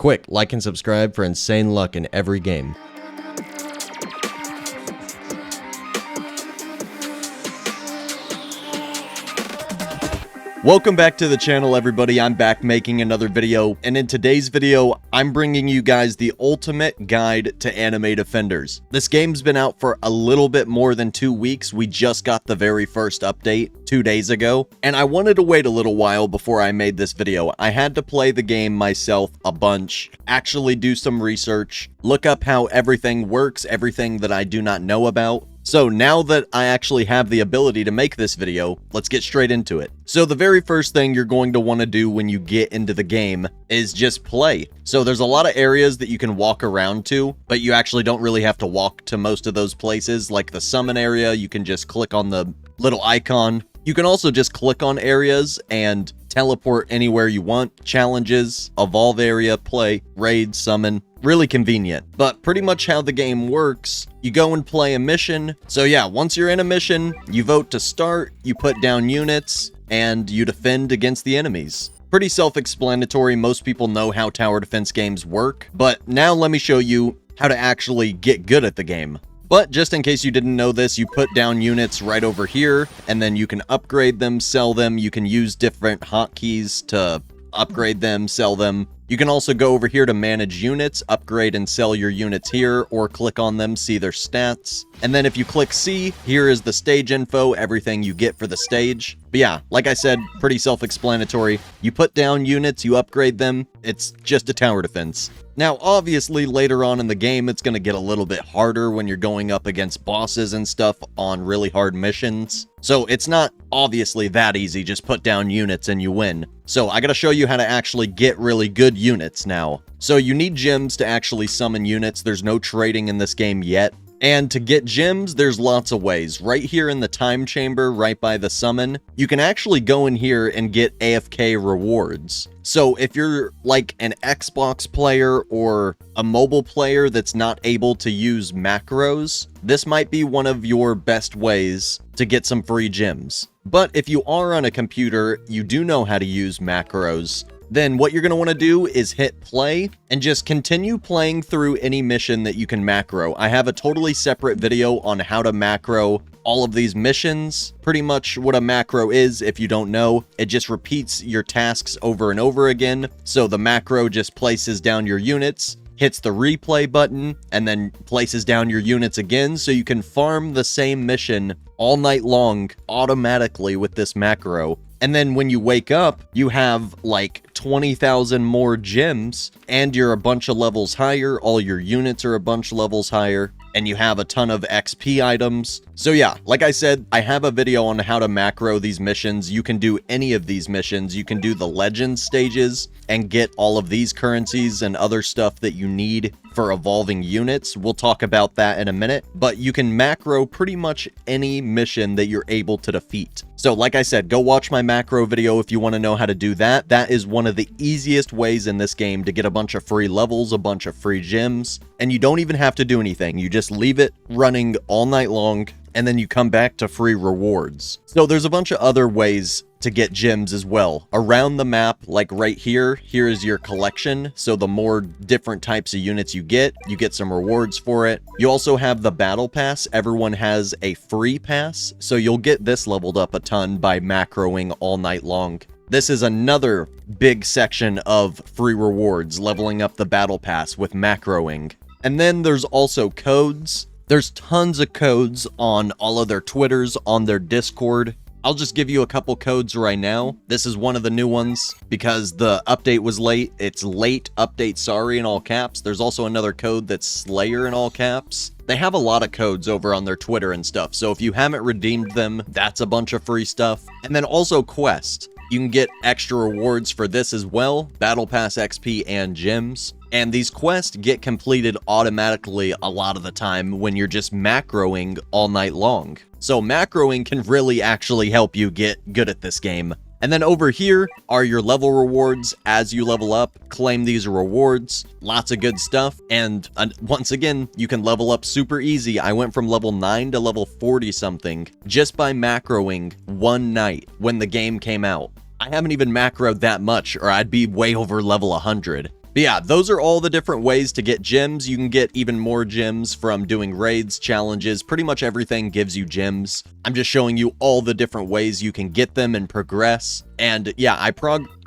Quick, like and subscribe for insane luck in every game. Welcome back to the channel, everybody. I'm back making another video, and in today's video, I'm bringing you guys the ultimate guide to anime defenders. This game's been out for a little bit more than 2 weeks. We just got the very first update 2 days ago, and I wanted to wait a little while before I made this video. I had to play the game myself a bunch, actually do some research, look up how everything works, everything that I do not know about. So now that I actually have the ability to make this video, let's get straight into it. So the very first thing you're going to want to do when you get into the game is just play. So there's a lot of areas that you can walk around to, but you actually don't really have to walk to most of those places. Like the summon area, you can just click on the little icon. You can also just click on areas and teleport anywhere you want. Challenges, evolve area, play, raid, summon. Really convenient. But pretty much how the game works, you go and play a mission. So yeah, once you're in a mission, you vote to start, you put down units, and you defend against the enemies. Pretty self-explanatory. Most people know how tower defense games work, but now let me show you how to actually get good at the game. But just in case you didn't know this, you put down units right over here, and then you can upgrade them, sell them. You can use different hotkeys to upgrade them, sell them. You can also go over here to manage units, upgrade and sell your units here, or click on them, see their stats. And then if you click C, here is the stage info, everything you get for the stage. But yeah, like I said, pretty self-explanatory. You put down units, you upgrade them, it's just a tower defense. Now, obviously, later on in the game, it's going to get a little bit harder when you're going up against bosses and stuff on really hard missions. So it's not obviously that easy, just put down units and you win. So I got to show you how to actually get really good units now. So you need gems to actually summon units. There's no trading in this game yet. And to get gems, there's lots of ways. Right here in the time chamber, right by the summon, you can actually go in here and get AFK rewards. So if you're like an Xbox player or a mobile player that's not able to use macros, this might be one of your best ways to get some free gems. But if you are on a computer, you do know how to use macros, then what you're going to want to do is hit play and just continue playing through any mission that you can macro. I have a totally separate video on how to macro all of these missions. Pretty much what a macro is, if you don't know, it just repeats your tasks over and over again. So the macro just places down your units, hits the replay button, and then places down your units again, so you can farm the same mission all night long automatically with this macro. And then when you wake up, you have like 20,000 more gems, and you're a bunch of levels higher, all your units are a bunch of levels higher, and you have a ton of XP items. So yeah, like I said, I have a video on how to macro these missions. You can do any of these missions. You can do the legend stages and get all of these currencies and other stuff that you need for evolving units. We'll talk about that in a minute, but you can macro pretty much any mission that you're able to defeat. So like I said, go watch my macro video if you want to know how to do that. That is one of the easiest ways in this game to get a bunch of free levels, a bunch of free gems, and you don't even have to do anything. You just leave it running all night long, and then you come back to free rewards. So there's a bunch of other ways to get gems as well. Around the map, like right here, here is your collection. So the more different types of units you get some rewards for it. You also have the battle pass. Everyone has a free pass, so you'll get this leveled up a ton by macroing all night long. This is another big section of free rewards, leveling up the battle pass with macroing. And then there's also codes. There's tons of codes on all of their Twitters, on their Discord. I'll just give you a couple codes right now. This is one of the new ones because the update was late. It's late update, sorry, in all caps. There's also another code that's Slayer in all caps. They have a lot of codes over on their Twitter and stuff. So if you haven't redeemed them, that's a bunch of free stuff. And then also Quest. You can get extra rewards for this as well. Battle Pass XP and gems. And these quests get completed automatically a lot of the time when you're just macroing all night long. So macroing can really actually help you get good at this game. And then over here are your level rewards. As you level up, claim these rewards. Lots of good stuff. And once again, you can level up super easy. I went from level 9 to level 40 something just by macroing one night when the game came out. I haven't even macroed that much, or I'd be way over level 100. But yeah, those are all the different ways to get gems. You can get even more gems from doing raids, challenges, pretty much everything gives you gems. I'm just showing you all the different ways you can get them and progress. And yeah, I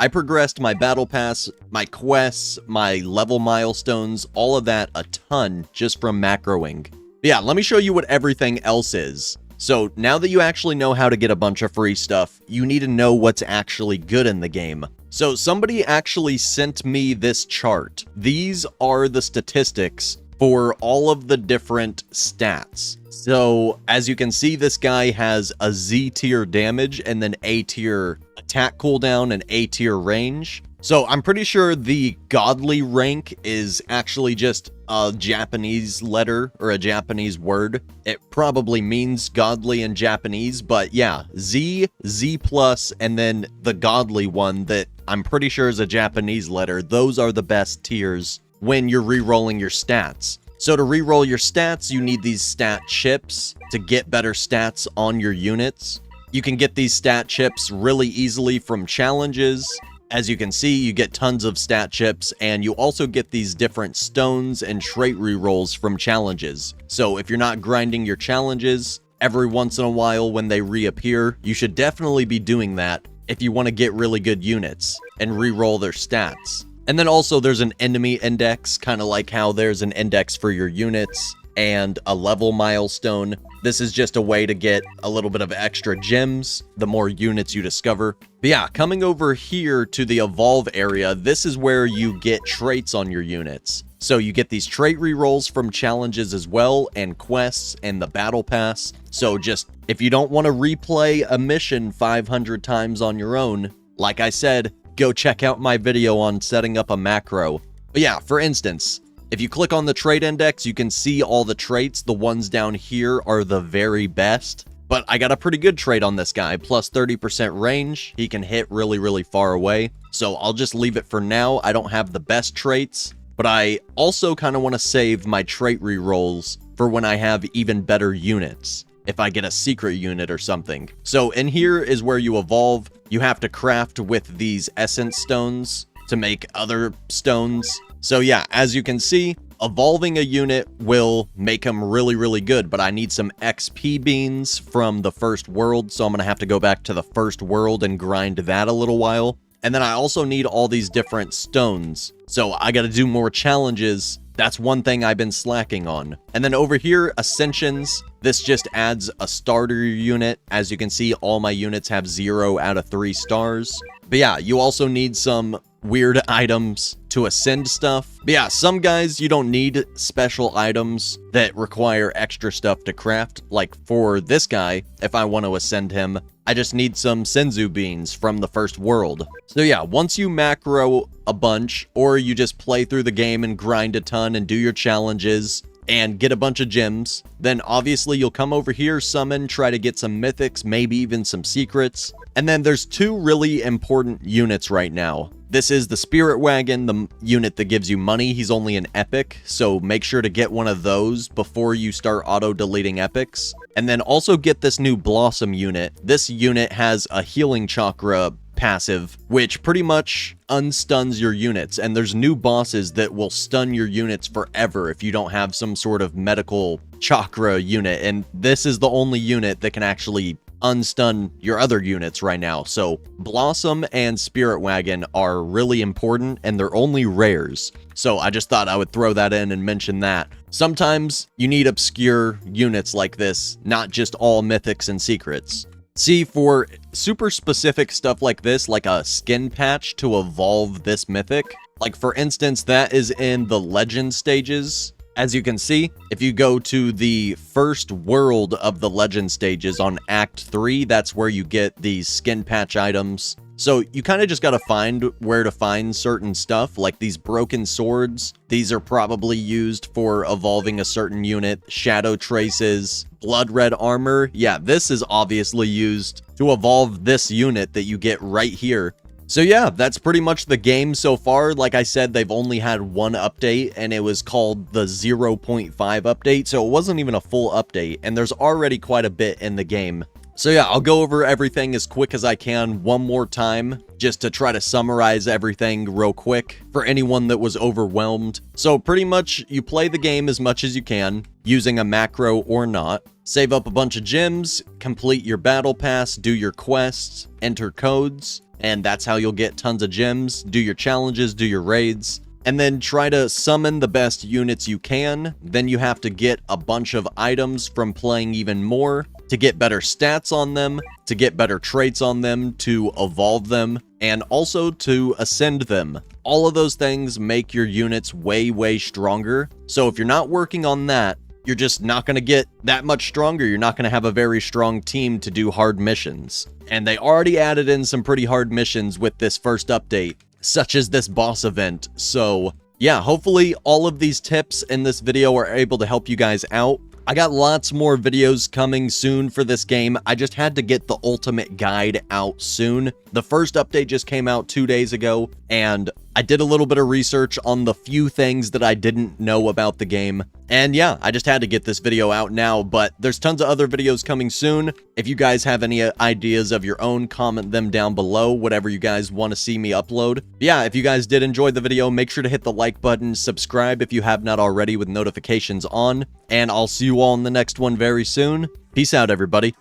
progressed my battle pass, my quests, my level milestones, all of that a ton just from macroing. But yeah, let me show you what everything else is. So now that you actually know how to get a bunch of free stuff, you need to know what's actually good in the game. So somebody actually sent me this chart. These are the statistics for all of the different stats. So as you can see, this guy has a Z tier damage and then A tier attack cooldown and A tier range. So I'm pretty sure the godly rank is actually just a Japanese letter or a Japanese word. It probably means godly in Japanese, but yeah, Z, Z plus, and then the godly one that I'm pretty sure is a Japanese letter. Those are the best tiers when you're re-rolling your stats. So to re-roll your stats, you need these stat chips to get better stats on your units. You can get these stat chips really easily from challenges. As you can see, you get tons of stat chips, and you also get these different stones and trait rerolls from challenges. So if you're not grinding your challenges, every once in a while when they reappear, you should definitely be doing that if you want to get really good units and reroll their stats. And then also there's an enemy index, kind of like how there's an index for your units and a level milestone. This is just a way to get a little bit of extra gems the more units you discover. But yeah, coming over here to the evolve area, this is where you get traits on your units. So you get these trait rerolls from challenges as well, and quests and the battle pass. So just if you don't want to replay a mission 500 times on your own, like I said, go check out my video on setting up a macro. But yeah, for instance, if you click on the trait index, you can see all the traits. The ones down here are the very best. But I got a pretty good trait on this guy, plus 30% range. He can hit really, really far away. So I'll just leave it for now. I don't have the best traits, but I also kind of want to save my trait rerolls for when I have even better units, if I get a secret unit or something. So in here is where you evolve. You have to craft with these essence stones to make other stones. So yeah, as you can see, evolving a unit will make them really, really good, but I need some XP beans from the first world, so I'm going to have to go back to the first world and grind that a little while. And then I also need all these different stones, so I got to do more challenges. That's one thing I've been slacking on. And then over here, Ascensions. This just adds a starter unit. As you can see, all my units have 0 out of 3 stars. But yeah, you also need some weird items to ascend stuff. But yeah, some guys you don't need special items that require extra stuff to craft. Like for this guy, if I want to ascend him, I just need some Senzu beans from the first world. So yeah, once you macro a bunch, or you just play through the game and grind a ton and do your challenges and get a bunch of gems, then obviously you'll come over here, summon, try to get some mythics, maybe even some secrets. And then there's 2 really important units right now. This is the Spirit Wagon, the unit that gives you money. He's only an epic, so make sure to get one of those before you start auto-deleting epics. And then also get this new Blossom unit. This unit has a healing chakra passive, which pretty much unstuns your units, and there's new bosses that will stun your units forever if you don't have some sort of medical chakra unit, and this is the only unit that can actually unstun your other units right now. So Blossom and Spirit Wagon are really important, and they're only rares, so I just thought I would throw that in and mention that. Sometimes you need obscure units like this, not just all mythics and secrets. See, for super specific stuff like this, like a skin patch to evolve this mythic, like for instance, that is in the legend stages. As you can see, if you go to the first world of the legend stages on Act 3, that's where you get these skin patch items. So you kind of just got to find where to find certain stuff, like these broken swords. These are probably used for evolving a certain unit. Shadow traces, blood red armor. Yeah, this is obviously used to evolve this unit that you get right here. So yeah, that's pretty much the game so far. Like I said, they've only had one update, and it was called the 0.5 update, so it wasn't even a full update, and there's already quite a bit in the game. So yeah, I'll go over everything as quick as I can one more time, just to try to summarize everything real quick for anyone that was overwhelmed. So pretty much you play the game as much as you can, using a macro or not. Save up a bunch of gems, complete your battle pass, do your quests, enter codes, and that's how you'll get tons of gems, do your challenges, do your raids, and then try to summon the best units you can. Then you have to get a bunch of items from playing even more to get better stats on them, to get better traits on them, to evolve them, and also to ascend them. All of those things make your units way, way stronger. So if you're not working on that, you're just not going to get that much stronger. You're not going to have a very strong team to do hard missions. And they already added in some pretty hard missions with this first update, such as this boss event. So yeah, hopefully all of these tips in this video are able to help you guys out. I got lots more videos coming soon for this game. I just had to get the ultimate guide out soon. The first update just came out 2 days ago, and I did a little bit of research on the few things that I didn't know about the game. And yeah, I just had to get this video out now, but there's tons of other videos coming soon. If you guys have any ideas of your own, comment them down below, whatever you guys want to see me upload. Yeah, if you guys did enjoy the video, make sure to hit the like button, subscribe if you have not already with notifications on, and I'll see you all in the next one very soon. Peace out, everybody.